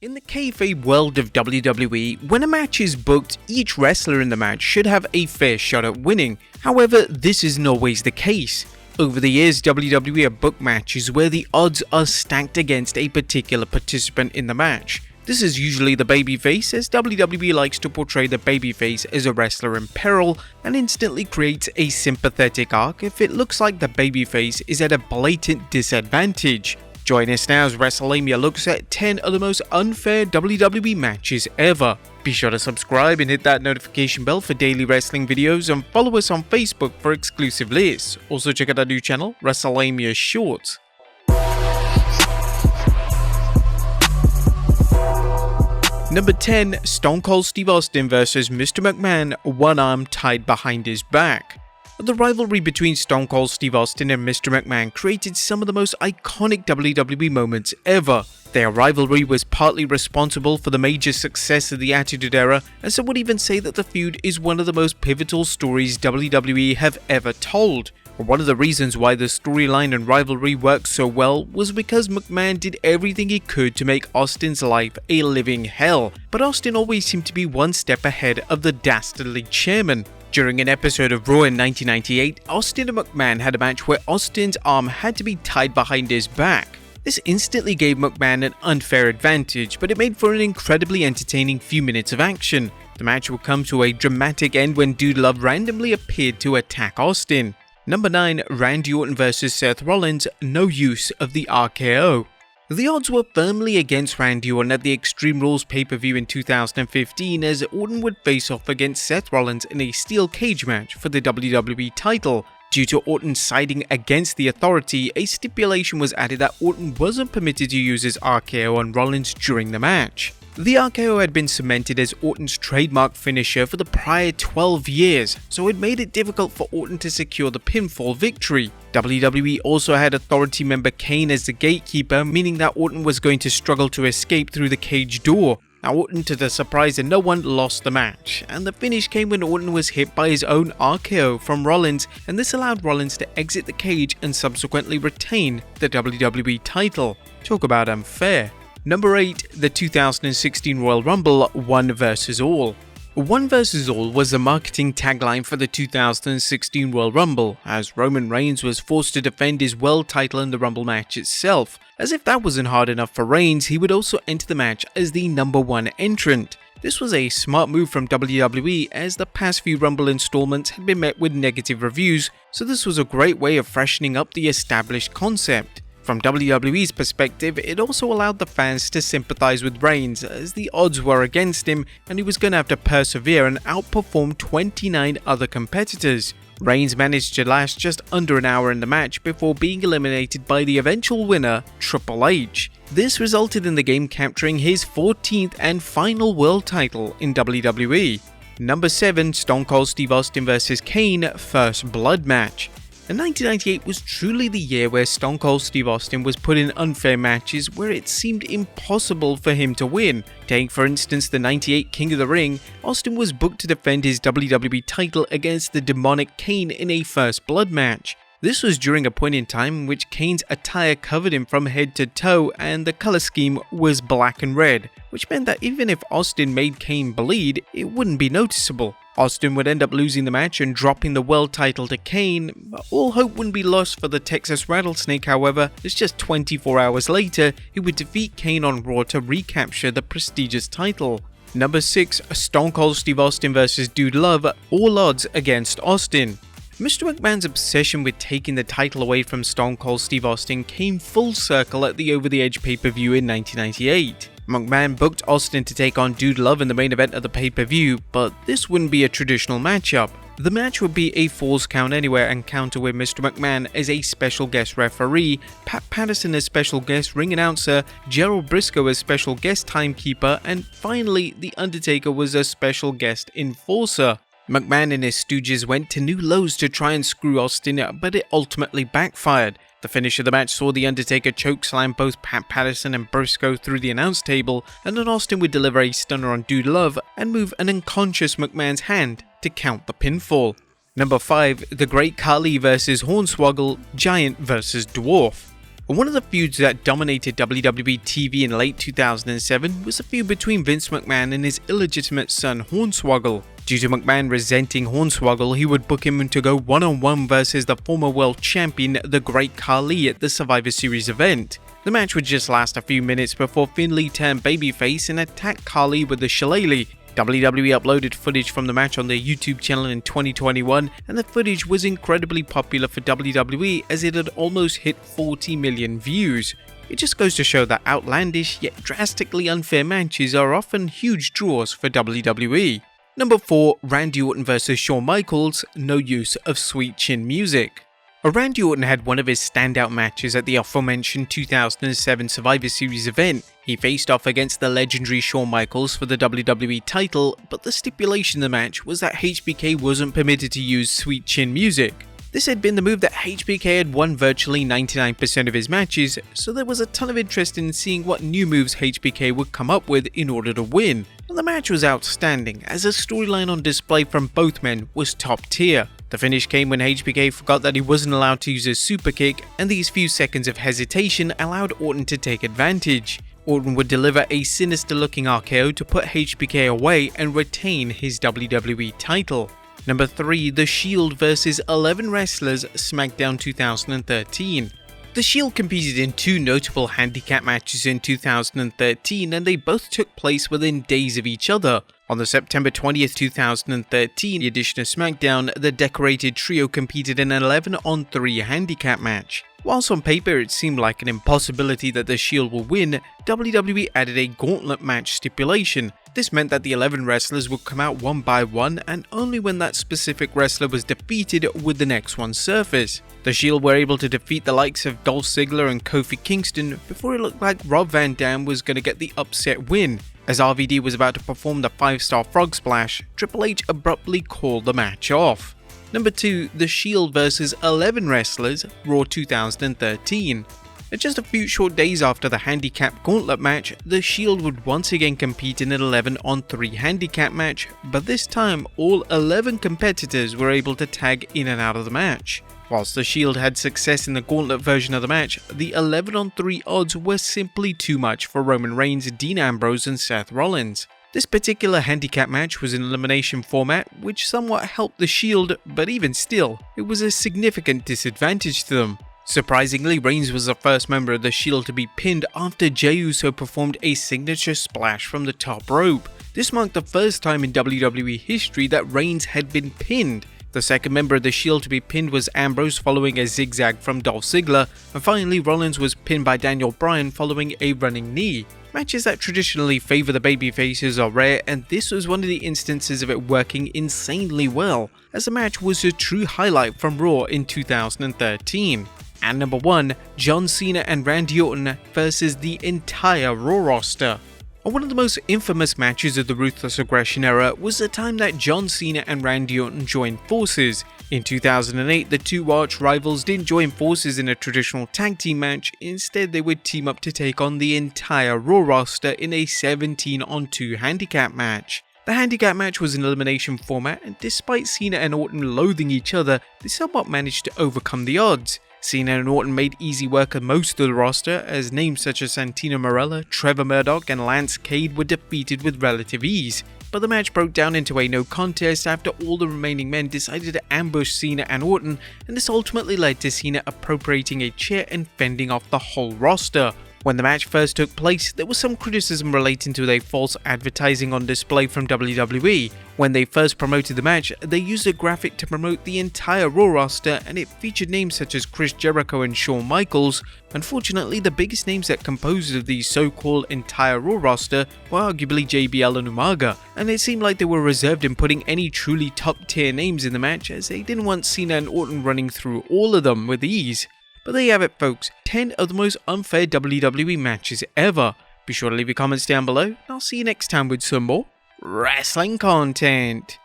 In the kayfabe world of WWE, when a match is booked, each wrestler in the match should have a fair shot at winning. However, this isn't always the case. Over the years, WWE have booked matches where the odds are stacked against a particular participant in the match. This is usually the babyface, as WWE likes to portray the babyface as a wrestler in peril and instantly creates a sympathetic arc if it looks like the babyface is at a blatant disadvantage. Join us now as Wrestlelamia looks at 10 of the most unfair WWE matches ever. Be sure to subscribe and hit that notification bell for daily wrestling videos, and follow us on Facebook for exclusive lists. Also check out our new channel, Wrestlelamia Shorts. Number 10. Stone Cold Steve Austin vs Mr. McMahon, one arm tied behind his back. The rivalry between Stone Cold Steve Austin and Mr. McMahon created some of the most iconic WWE moments ever. Their rivalry was partly responsible for the major success of the Attitude Era, and some would even say that the feud is one of the most pivotal stories WWE have ever told. One of the reasons why the storyline and rivalry worked so well was because McMahon did everything he could to make Austin's life a living hell, but Austin always seemed to be one step ahead of the dastardly chairman. During an episode of Raw in 1998, Austin and McMahon had a match where Austin's arm had to be tied behind his back. This instantly gave McMahon an unfair advantage, but it made for an incredibly entertaining few minutes of action. The match would come to a dramatic end when Dude Love randomly appeared to attack Austin. Number 9. Randy Orton vs Seth Rollins, no use of the RKO. The odds were firmly against Randy Orton at the Extreme Rules pay-per-view in 2015, as Orton would face off against Seth Rollins in a steel cage match for the WWE title. Due to Orton siding against the Authority, a stipulation was added that Orton wasn't permitted to use his RKO on Rollins during the match. The RKO had been cemented as Orton's trademark finisher for the prior 12 years, so it made it difficult for Orton to secure the pinfall victory. WWE also had Authority member Kane as the gatekeeper, meaning that Orton was going to struggle to escape through the cage door. Now Orton, to the surprise of no one, lost the match, and the finish came when Orton was hit by his own RKO from Rollins, and this allowed Rollins to exit the cage and subsequently retain the WWE title. Talk about unfair. Number 8. The 2016 Royal Rumble, One vs All. One vs All was the marketing tagline for the 2016 Royal Rumble, as Roman Reigns was forced to defend his world title in the Rumble match itself. As if that wasn't hard enough for Reigns, he would also enter the match as the number 1 entrant. This was a smart move from WWE, as the past few Rumble installments had been met with negative reviews, so this was a great way of freshening up the established concept. From WWE's perspective, it also allowed the fans to sympathize with Reigns, as the odds were against him and he was going to have to persevere and outperform 29 other competitors. Reigns managed to last just under an hour in the match before being eliminated by the eventual winner, Triple H. This resulted in the game capturing his 14th and final world title in WWE. Number 7. Stone Cold Steve Austin vs Kane, First Blood match. And 1998 was truly the year where Stone Cold Steve Austin was put in unfair matches where it seemed impossible for him to win. Take for instance the 98 King of the Ring, Austin was booked to defend his WWE title against the demonic Kane in a First Blood match. This was during a point in time in which Kane's attire covered him from head to toe and the color scheme was black and red, which meant that even if Austin made Kane bleed, it wouldn't be noticeable. Austin would end up losing the match and dropping the world title to Kane, but all hope wouldn't be lost for the Texas Rattlesnake, however, as just 24 hours later, he would defeat Kane on Raw to recapture the prestigious title. Number 6. Stone Cold Steve Austin vs Dude Love, all odds against Austin. Mr. McMahon's obsession with taking the title away from Stone Cold Steve Austin came full circle at the Over the Edge pay-per-view in 1998. McMahon booked Austin to take on Dude Love in the main event of the pay-per-view, but this wouldn't be a traditional matchup. The match would be a Falls Count Anywhere encounter with Mr. McMahon as a special guest referee, Pat Patterson as special guest ring announcer, Gerald Briscoe as special guest timekeeper, and finally, The Undertaker was a special guest enforcer. McMahon and his stooges went to new lows to try and screw Austin, but it ultimately backfired. The finish of the match saw The Undertaker chokeslam both Pat Patterson and Briscoe through the announce table, and then Austin would deliver a stunner on Dude Love and move an unconscious McMahon's hand to count the pinfall. Number 5. The Great Khali vs Hornswoggle, Giant vs Dwarf. One of the feuds that dominated WWE TV in late 2007 was a feud between Vince McMahon and his illegitimate son Hornswoggle. Due to McMahon resenting Hornswoggle, he would book him to go one-on-one versus the former world champion, the Great Khali, at the Survivor Series event. The match would just last a few minutes before Finlay turned babyface and attacked Khali with the shillelagh. WWE uploaded footage from the match on their YouTube channel in 2021, and the footage was incredibly popular for WWE as it had almost hit 40 million views. It just goes to show that outlandish yet drastically unfair matches are often huge draws for WWE. Number 4. Randy Orton vs Shawn Michaels, no use of sweet chin music. Randy Orton had one of his standout matches at the aforementioned 2007 Survivor Series event. He faced off against the legendary Shawn Michaels for the WWE title, but the stipulation in the match was that HBK wasn't permitted to use sweet chin music. This had been the move that HBK had won virtually 99% of his matches, so there was a ton of interest in seeing what new moves HBK would come up with in order to win. And the match was outstanding, as the storyline on display from both men was top tier. The finish came when HBK forgot that he wasn't allowed to use his super kick, and these few seconds of hesitation allowed Orton to take advantage. Orton would deliver a sinister looking RKO to put HBK away and retain his WWE title. Number 3. The Shield vs 11 Wrestlers, SmackDown 2013. The Shield competed in two notable handicap matches in 2013, and they both took place within days of each other. On the September 20th, 2013 edition of SmackDown, the decorated trio competed in an 11-on-3 handicap match. Whilst on paper it seemed like an impossibility that the Shield will win, WWE added a gauntlet match stipulation. This meant that the 11 wrestlers would come out one by one, and only when that specific wrestler was defeated would the next one surface. The Shield were able to defeat the likes of Dolph Ziggler and Kofi Kingston before it looked like Rob Van Dam was going to get the upset win. As RVD was about to perform the 5-star frog splash, Triple H abruptly called the match off. Number 2. The Shield vs 11 Wrestlers, Raw 2013. Just a few short days after the handicap gauntlet match, the Shield would once again compete in an 11-on-3 handicap match, but this time all 11 competitors were able to tag in and out of the match. Whilst the Shield had success in the gauntlet version of the match, the 11-on-3 odds were simply too much for Roman Reigns, Dean Ambrose and Seth Rollins. This particular handicap match was an elimination format, which somewhat helped the Shield, but even still, it was a significant disadvantage to them. Surprisingly, Reigns was the first member of the Shield to be pinned after Jey Uso performed a signature splash from the top rope. This marked the first time in WWE history that Reigns had been pinned. The second member of the Shield to be pinned was Ambrose following a zigzag from Dolph Ziggler, and finally Rollins was pinned by Daniel Bryan following a running knee. Matches that traditionally favour the babyfaces are rare, and this was one of the instances of it working insanely well, as the match was a true highlight from Raw in 2013. And number 1, John Cena and Randy Orton versus the entire Raw roster. One of the most infamous matches of the Ruthless Aggression era was the time that John Cena and Randy Orton joined forces. In 2008, the two arch rivals didn't join forces in a traditional tag team match, instead they would team up to take on the entire Raw roster in a 17-on-2 handicap match. The handicap match was an elimination format, and despite Cena and Orton loathing each other, they somewhat managed to overcome the odds. Cena and Orton made easy work of most of the roster, as names such as Santino Marella, Trevor Murdoch and Lance Cade were defeated with relative ease. But the match broke down into a no contest after all the remaining men decided to ambush Cena and Orton, and this ultimately led to Cena appropriating a chair and fending off the whole roster. When the match first took place, there was some criticism relating to their false advertising on display from WWE. When they first promoted the match, they used a graphic to promote the entire Raw roster, and it featured names such as Chris Jericho and Shawn Michaels. Unfortunately, the biggest names that composed of the so-called entire Raw roster were arguably JBL and Umaga, and it seemed like they were reserved in putting any truly top-tier names in the match, as they didn't want Cena and Orton running through all of them with ease. But there you have it, folks, 10 of the most unfair WWE matches ever. Be sure to leave your comments down below, and I'll see you next time with some more wrestling content.